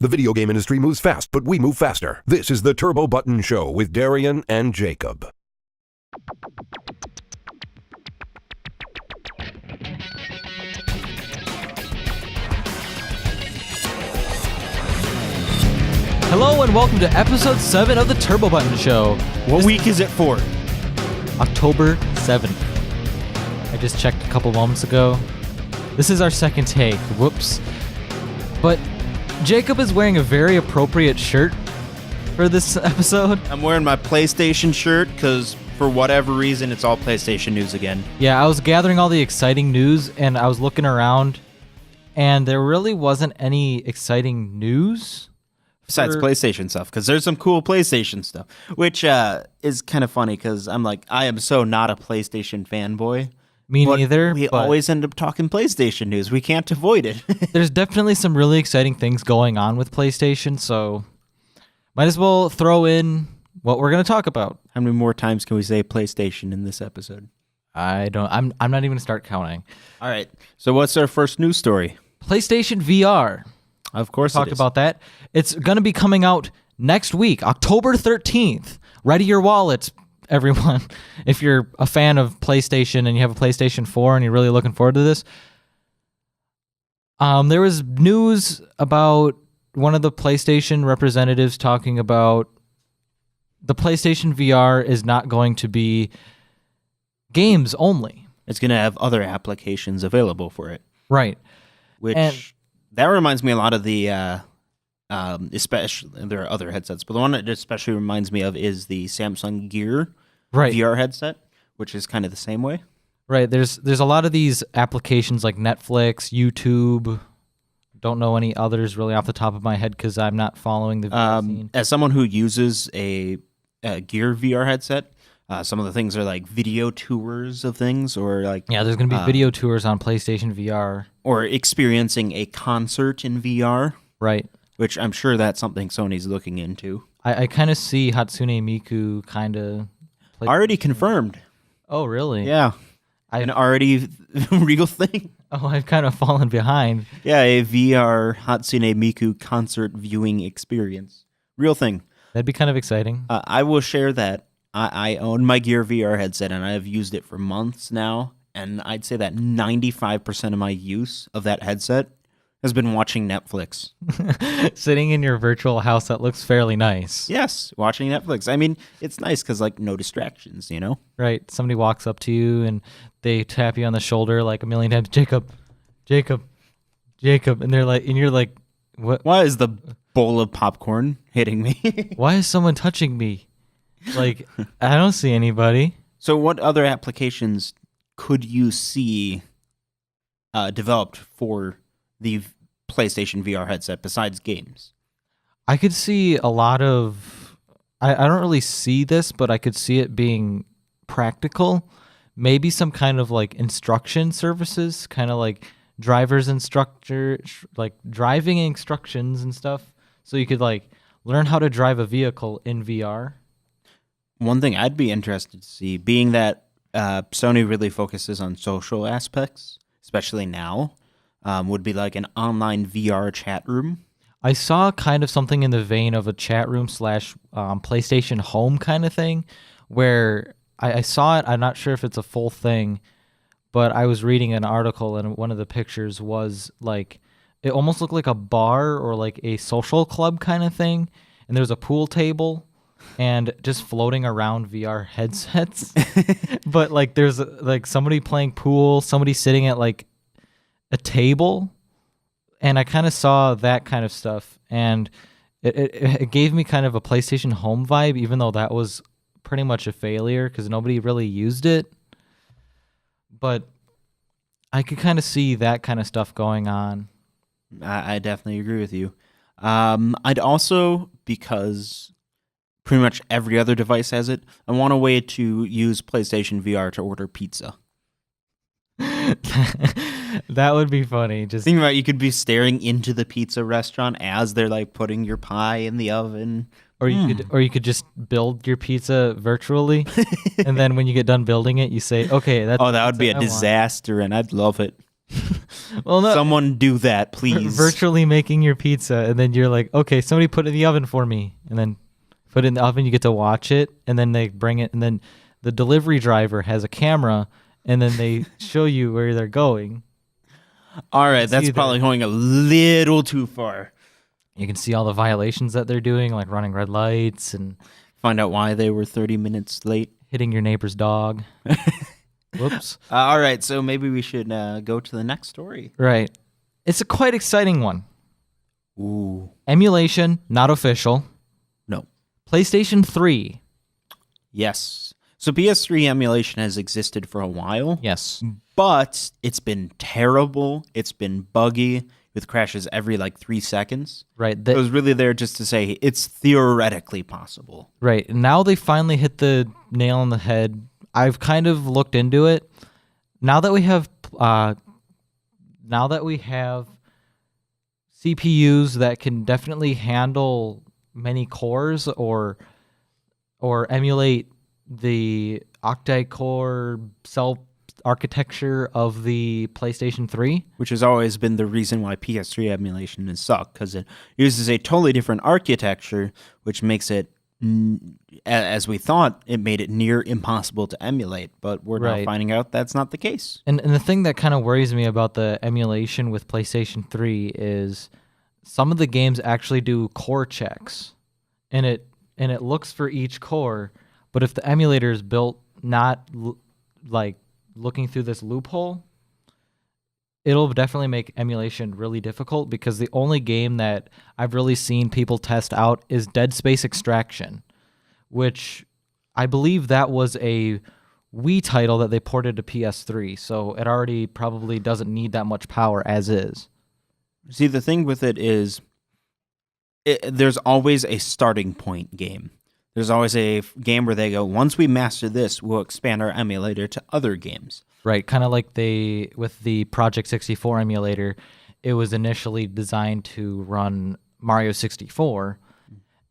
The video game industry moves fast, but we move faster. This is the Turbo Button Show with Darien and Jacob. Hello and welcome to episode 7 of the Turbo Button Show. What week is it for? October 7th. I just checked a couple moments ago. This is our second take. Whoops. But Jacob is wearing a very appropriate shirt for this episode. I'm wearing my PlayStation shirt because for whatever reason it's all PlayStation news again. Yeah, I was gathering all the exciting news and I was looking around and there really wasn't any exciting news. Besides PlayStation stuff, because there's some cool PlayStation stuff, which is kind of funny because I am so not a PlayStation fanboy. Me neither. We always end up talking PlayStation news. We can't avoid it. There's definitely some really exciting things going on with PlayStation, so might as well throw in what we're going to talk about. How many more times can we say PlayStation in this episode? I'm not even going to start counting. All right. So what's our first news story? PlayStation VR. Of course, Talk about that. It's going to be coming out next week, October 13th. Ready your wallets, everyone. If you're a fan of PlayStation and you have a PlayStation 4 and you're really looking forward to this. There was news about one of the PlayStation representatives talking about the PlayStation VR is not going to be games only. It's going to have other applications available for it. Right. That reminds me a lot of the, especially, there are other headsets, but the one that especially reminds me of is the Samsung Gear VR headset, which is kind of the same way. Right. There's a lot of these applications like Netflix, YouTube. Don't know any others really off the top of my head because I'm not following the VR scene. As someone who uses a Gear VR headset, some of the things are like video tours of things, or like there's going to be video tours on PlayStation VR, or experiencing a concert in VR. Right. Which I'm sure that's something Sony's looking into. I kind of see Hatsune Miku kind of already confirmed. Oh, really? Yeah. An already real thing. Oh, I've kind of fallen behind. Yeah, a VR Hatsune Miku concert viewing experience. Real thing. That'd be kind of exciting. I will share that. I own my Gear VR headset, and I have used it for months now, and I'd say that 95% of my use of that headset has been watching Netflix. Sitting in your virtual house that looks fairly nice. Yes, watching Netflix. I mean, it's nice because, no distractions, you know? Right. Somebody walks up to you, and they tap you on the shoulder like a million times, Jacob, Jacob, Jacob, and you're like, what? Why is the bowl of popcorn hitting me? Why is someone touching me? I don't see anybody. So what other applications could you see developed for the PlayStation VR headset besides games? I could see a lot of... I don't really see this, but I could see it being practical. Maybe some kind of instruction services, kind of like driving instructions and stuff. So you could learn how to drive a vehicle in VR. One thing I'd be interested to see, being that Sony really focuses on social aspects, especially now, would be like an online VR chat room. I saw kind of something in the vein of a chat room / PlayStation Home kind of thing, where I saw it. I'm not sure if it's a full thing, but I was reading an article and one of the pictures was it almost looked like a bar or a social club kind of thing, and there's a pool table and just floating around VR headsets. But there's somebody playing pool, somebody sitting at a table, and I kind of saw that kind of stuff, and it gave me kind of a PlayStation Home vibe, even though that was pretty much a failure because nobody really used it. But I could kind of see that kind of stuff going on. I definitely agree with you. I'd also, because pretty much every other device has it, I want a way to use PlayStation VR to order pizza. That would be funny. Just think about it, you could be staring into the pizza restaurant as they're putting your pie in the oven. Or you could just build your pizza virtually, and then when you get done building it, you say, "Okay, that's." Oh, that would be a disaster, and I'd love it. Well, no. Someone do that, please. Virtually making your pizza, and then you're like, okay, somebody put it in the oven for me, and then put it in the oven. You get to watch it, and then they bring it, and then the delivery driver has a camera, and then they show you where they're going. All right, that's probably going a little too far. You can see all the violations that they're doing, like running red lights and find out why they were 30 minutes late. Hitting your neighbor's dog. Whoops. All right, so maybe we should go to the next story. Right. It's a quite exciting one. Ooh. Emulation, not official. No. PlayStation 3. Yes. So PS3 emulation has existed for a while. Yes. But it's been terrible. It's been buggy with crashes every 3 seconds. Right. It was really there just to say it's theoretically possible. Right. And now they finally hit the nail on the head. I've kind of looked into it. Now that we have CPUs that can definitely handle many cores or emulate the octa-core cell architecture of the PlayStation 3, which has always been the reason why PS3 emulation has sucked, because it uses a totally different architecture, which makes it, as we thought, it made it near impossible to emulate, but we're now finding out that's not the case. And the thing that kind of worries me about the emulation with PlayStation 3 is some of the games actually do core checks, and it looks for each core, but if the emulator is built not looking through this loophole, it'll definitely make emulation really difficult, because the only game that I've really seen people test out is Dead Space Extraction, which I believe that was a Wii title that they ported to PS3, so it already probably doesn't need that much power as is. See, the thing with it is there's always a starting point game. There's always a game where they go, once we master this, we'll expand our emulator to other games. Right, kind of like with the Project 64 emulator, it was initially designed to run Mario 64,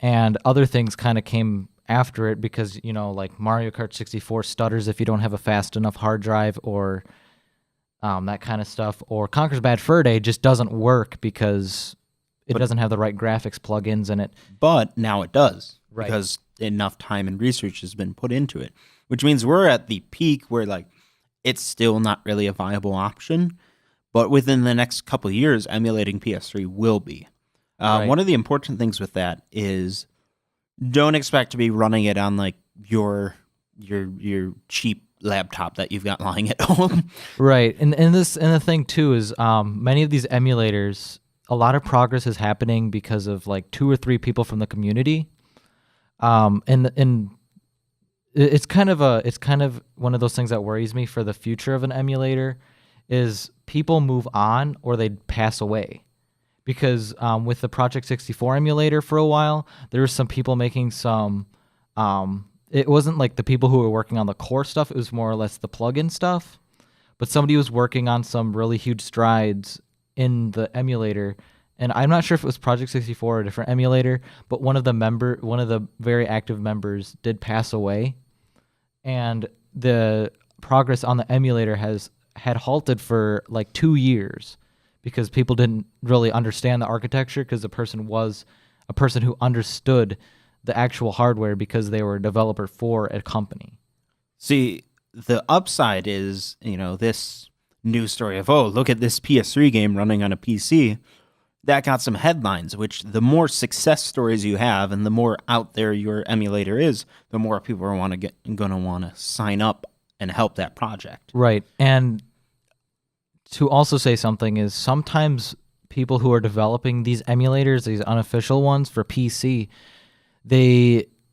and other things kind of came after it because, Mario Kart 64 stutters if you don't have a fast enough hard drive or that kind of stuff, or Conker's Bad Fur Day just doesn't work because it doesn't have the right graphics plugins in it. But now it does, right? Because enough time and research has been put into it, which means we're at the peak where it's still not really a viable option, but within the next couple of years, emulating PS3 will be. One of the important things with that is don't expect to be running it on your cheap laptop that you've got lying at home. Right, and the thing too is many of these emulators, a lot of progress is happening because of 2 or 3 people from the community. And it's kind of one of those things that worries me for the future of an emulator is people move on or they pass away, because with the Project 64 emulator for a while, there were some people making some, it wasn't the people who were working on the core stuff, it was more or less the plugin stuff, but somebody was working on some really huge strides in the emulator. And I'm not sure if it was Project 64 or a different emulator, but one of the very active members did pass away, and the progress on the emulator had halted for 2 years because people didn't really understand the architecture, because the person was a person who understood the actual hardware because they were a developer for a company. See, the upside is, this news story of, oh, look at this PS3 game running on a PC. That got some headlines, which the more success stories you have and the more out there your emulator is, the more people are going to want to sign up and help that project. Right. And to also say something is sometimes people who are developing these emulators, these unofficial ones for PC,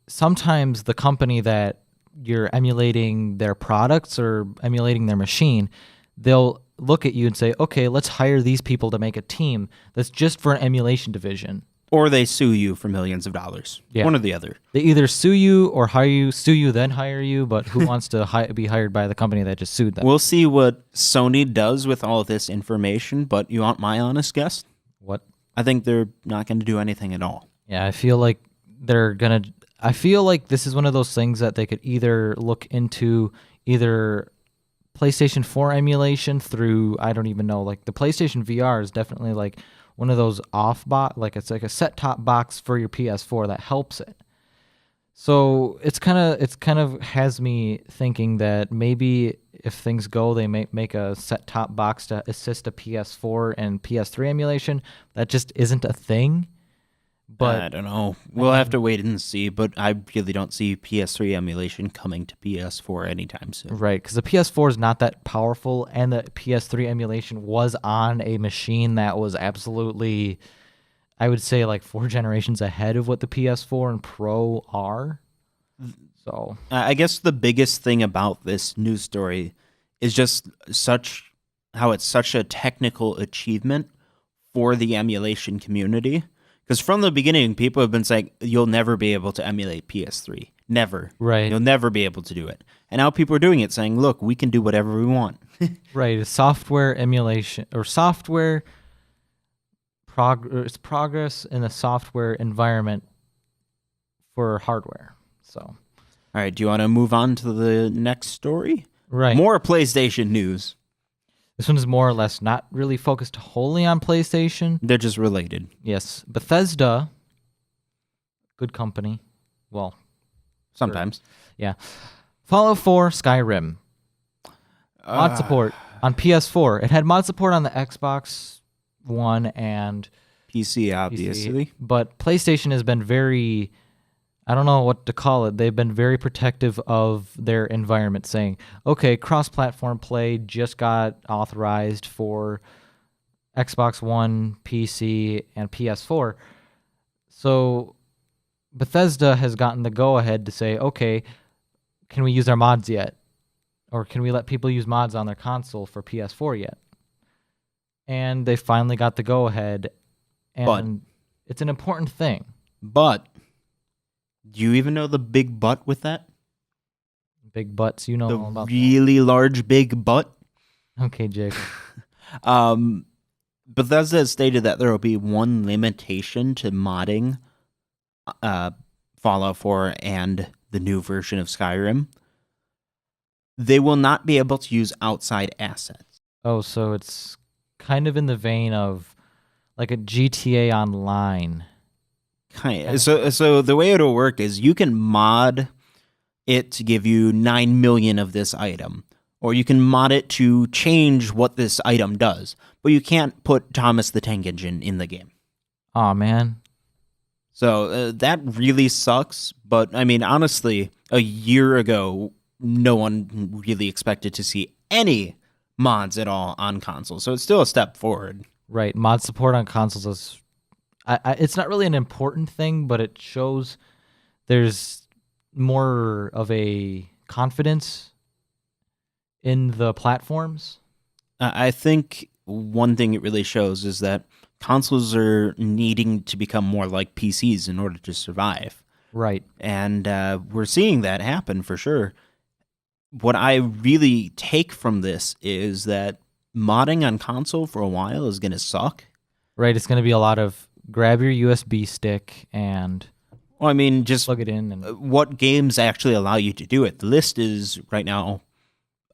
sometimes the company that you're emulating their products or emulating their machine, they'll look at you and say, okay, let's hire these people to make a team that's just for an emulation division. Or they sue you for millions of dollars. Yeah. One or the other. They either sue you or sue you then hire you, but who wants to be hired by the company that just sued them? We'll see what Sony does with all of this information, but you want my honest guess? What? I think they're not going to do anything at all. Yeah, I feel like this is one of those things that they could either look into either PlayStation 4 emulation through, I don't even know, like the PlayStation VR is definitely like one of those like it's like a set-top box for your PS4 that helps it. So it's kind of has me thinking that maybe if things go, they may make a set-top box to assist a PS4 and PS3 emulation. That just isn't a thing. But I don't know. We'll have to wait and see, but I really don't see PS3 emulation coming to PS4 anytime soon. Right, because the PS4 is not that powerful, and the PS3 emulation was on a machine that was absolutely, I would say, like 4 generations ahead of what the PS4 and Pro are. So I guess the biggest thing about this news story is just how it's such a technical achievement for the emulation community. Because from the beginning, people have been saying, you'll never be able to emulate PS3. Never. Right. You'll never be able to do it. And now people are doing it, saying, look, we can do whatever we want. Right. Software emulation, or software progress in the software environment for hardware. So, all right, do you want to move on to the next story? Right. More PlayStation news. This one is more or less not really focused wholly on PlayStation. They're just related. Yes. Bethesda, good company. Well, sometimes. Yeah. Fallout 4, Skyrim. Mod support on PS4. It had mod support on the Xbox One and PC, obviously. PC, but PlayStation has been very, I don't know what to call it. They've been very protective of their environment, saying, okay, cross-platform play just got authorized for Xbox One, PC, and PS4. So Bethesda has gotten the go-ahead to say, okay, can we use our mods yet? Or can we let people use mods on their console for PS4 yet? And they finally got the go-ahead, and it's an important thing. But do you even know the big but with that? Big butts, you know all about really large big butt. Okay, Jake. Bethesda has stated that there will be one limitation to modding Fallout 4 and the new version of Skyrim. They will not be able to use outside assets. Oh, so it's kind of in the vein of like a GTA Online. Kind of. So the way it'll work is you can mod it to give you 9 million of this item, or you can mod it to change what this item does, but you can't put Thomas the Tank Engine in the game. Aw, man. So that really sucks, but I mean, honestly, a year ago, no one really expected to see any mods at all on consoles, so it's still a step forward. Right, mod support on consoles is... it's not really an important thing, but it shows there's more of a confidence in the platforms. I think one thing it really shows is that consoles are needing to become more like PCs in order to survive. Right. And we're seeing that happen for sure. What I really take from this is that modding on console for a while is going to suck. Right, it's going to be a lot of grab your USB stick and well, I mean, just plug it in. And what games actually allow you to do it? The list is right now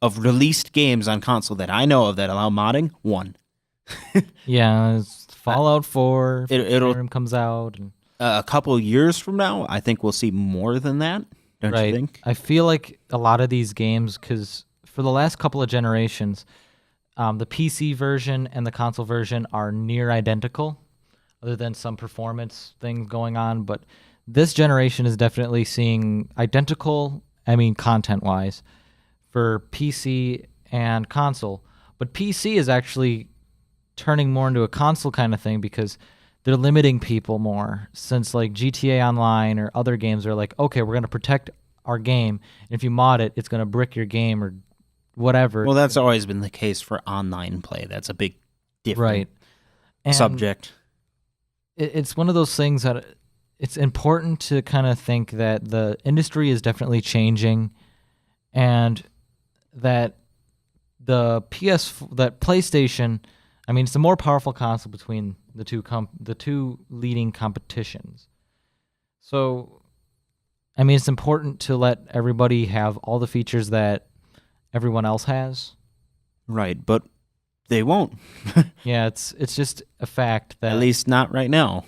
of released games on console that I know of that allow modding. 1. Yeah, it's Fallout 4. It'll Skyrim comes out. And a couple years from now, I think we'll see more than that. Don't you think? I feel like a lot of these games, because for the last couple of generations, the PC version and the console version are near identical, other than some performance things going on. But this generation is definitely seeing identical, I mean, content-wise, for PC and console. But PC is actually turning more into a console kind of thing because they're limiting people more, since like GTA Online or other games are like, okay, we're going to protect our game. And if you mod it, it's going to brick your game or whatever. Well, that's always been the case for online play. That's a big different subject. It's one of those things that it's important to kind of think that the industry is definitely changing, and that that PlayStation, I mean, it's a more powerful console between the two leading competitions. So, I mean, it's important to let everybody have all the features that everyone else has. Right, but they won't. Yeah, it's just a fact that At least not right now.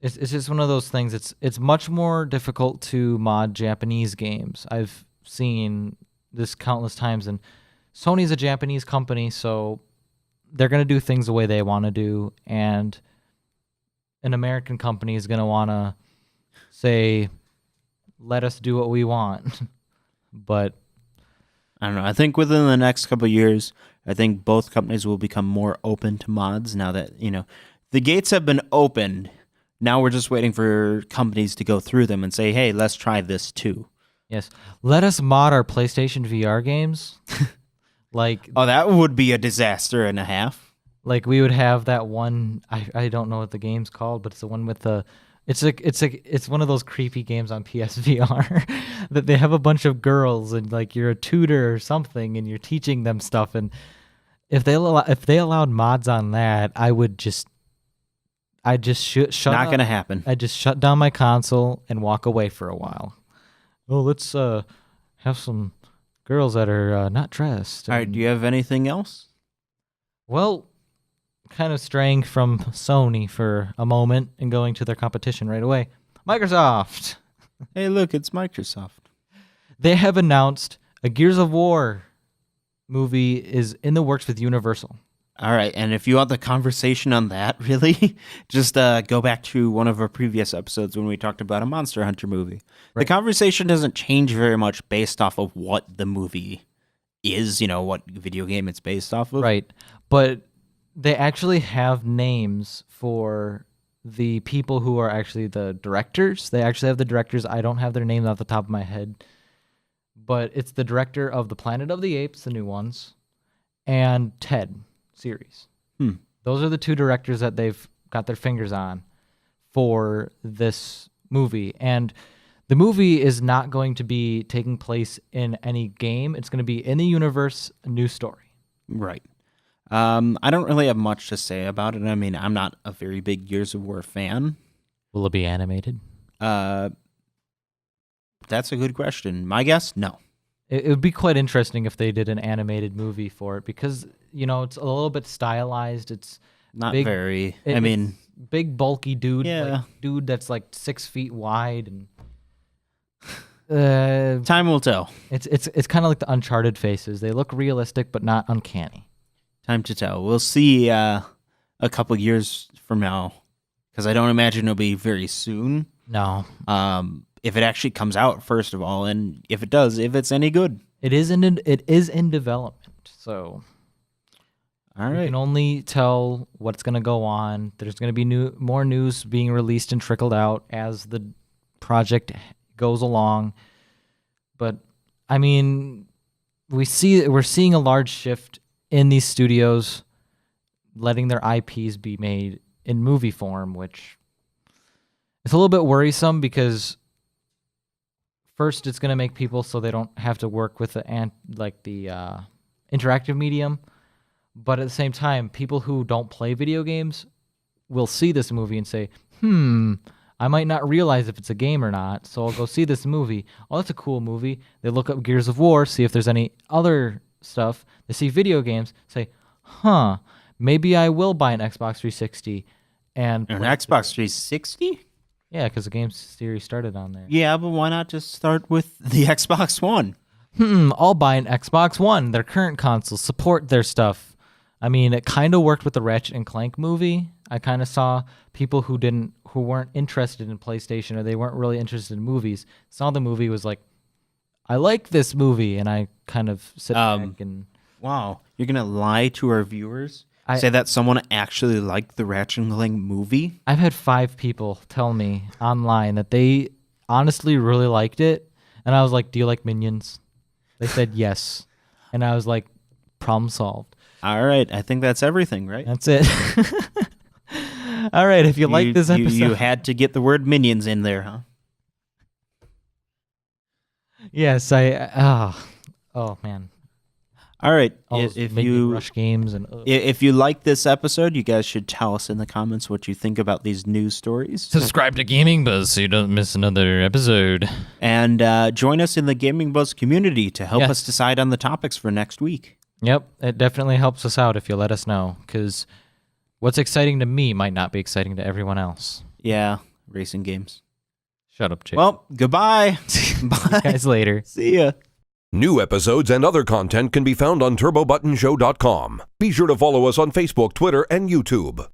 it's just one of those things. It's much more difficult to mod Japanese games. I've seen this countless times, and Sony's a Japanese company, so they're going to do things the way they want to do, and an American company is going to want to say, let us do what we want. But I don't know. I think within the next couple of years, I think both companies will become more open to mods now that, the gates have been opened. Now we're just waiting for companies to go through them and say, hey, let's try this too. yes, let us mod our PlayStation VR games. Oh, that would be a disaster and a half. Like we would have that one. I don't know what the game's called, but it's the one with the. It's one of those creepy games on PSVR that they have a bunch of girls and like you're a tutor or something and you're teaching them stuff. And if they allowed mods on that, I'd just shut. Not gonna happen. I'd just shut down my console and walk away for a while. Oh, let's have some girls that are not dressed. All right. Do you have anything else? Well, kind of straying from Sony for a moment and going to their competition right away. Microsoft. Hey, look, it's Microsoft. They have announced a Gears of War movie is in the works with Universal. All right, and if you want the conversation on that, really, just go back to one of our previous episodes when we talked about a Monster Hunter movie. Right. The conversation doesn't change very much based off of what the movie is, what video game it's based off of. Right. But they actually have names for the people who are actually the directors. They actually have the directors. I don't have their names off the top of my head. But it's the director of the Planet of the Apes, the new ones, and Ted series. Those are the two directors that they've got their fingers on for this movie. And the movie is not going to be taking place in any game. It's going to be in the universe, a new story. Right. I don't really have much to say about it. I mean, I'm not a very big Gears of War fan. Will it be animated? That's a good question. My guess, no. It would be quite interesting if they did an animated movie for it because, it's a little bit stylized. It's not big, very. it's big, bulky dude. Yeah. Like, dude that's like 6 feet wide. And time will tell. It's kind of like the Uncharted faces. They look realistic, but not uncanny. Time to tell. We'll see a couple years from now because I don't imagine it'll be very soon. No. If it actually comes out, first of all, and if it does, if it's any good. It is in development, so all you right. can only tell what's going to go on. There's going to be more news being released and trickled out as the project goes along. But I mean, we're seeing a large shift in these studios letting their IPs be made in movie form, which is a little bit worrisome because first, it's going to make people so they don't have to work with the interactive medium. But at the same time, people who don't play video games will see this movie and say, I might not realize if it's a game or not, so I'll go see this movie. Oh, that's a cool movie. They look up Gears of War, see if there's any other stuff. They see video games, say, maybe I will buy an Xbox 360. And an Xbox 360? Yeah, because the game series started on there. Yeah, but why not just start with the Xbox One? I'll buy an Xbox One. Their current consoles support their stuff. I mean, it kind of worked with the Ratchet and Clank movie. I kind of saw people who weren't interested in PlayStation or they weren't really interested in movies. Saw the movie, was like, I like this movie, and I kind of sit back and. Wow, you're gonna lie to our viewers? Say that someone actually liked the Ratchet and Clank movie? I've had 5 people tell me online that they honestly really liked it, and I was like, "Do you like Minions?" They said yes, and I was like, "Problem solved." All right, I think that's everything, right? That's it. All right, if you like this episode, you had to get the word Minions in there, huh? Yes, oh man. All right. If you rush games and if you like this episode, you guys should tell us in the comments what you think about these news stories. Subscribe to Gaming Buzz so you don't miss another episode. And join us in the Gaming Buzz community to help us decide on the topics for next week. Yep, it definitely helps us out if you let us know, because what's exciting to me might not be exciting to everyone else. Yeah, racing games. Shut up, Jake. Well, goodbye. Bye. See you guys later. See ya. New episodes and other content can be found on turbobuttonshow.com. Be sure to follow us on Facebook, Twitter, and YouTube.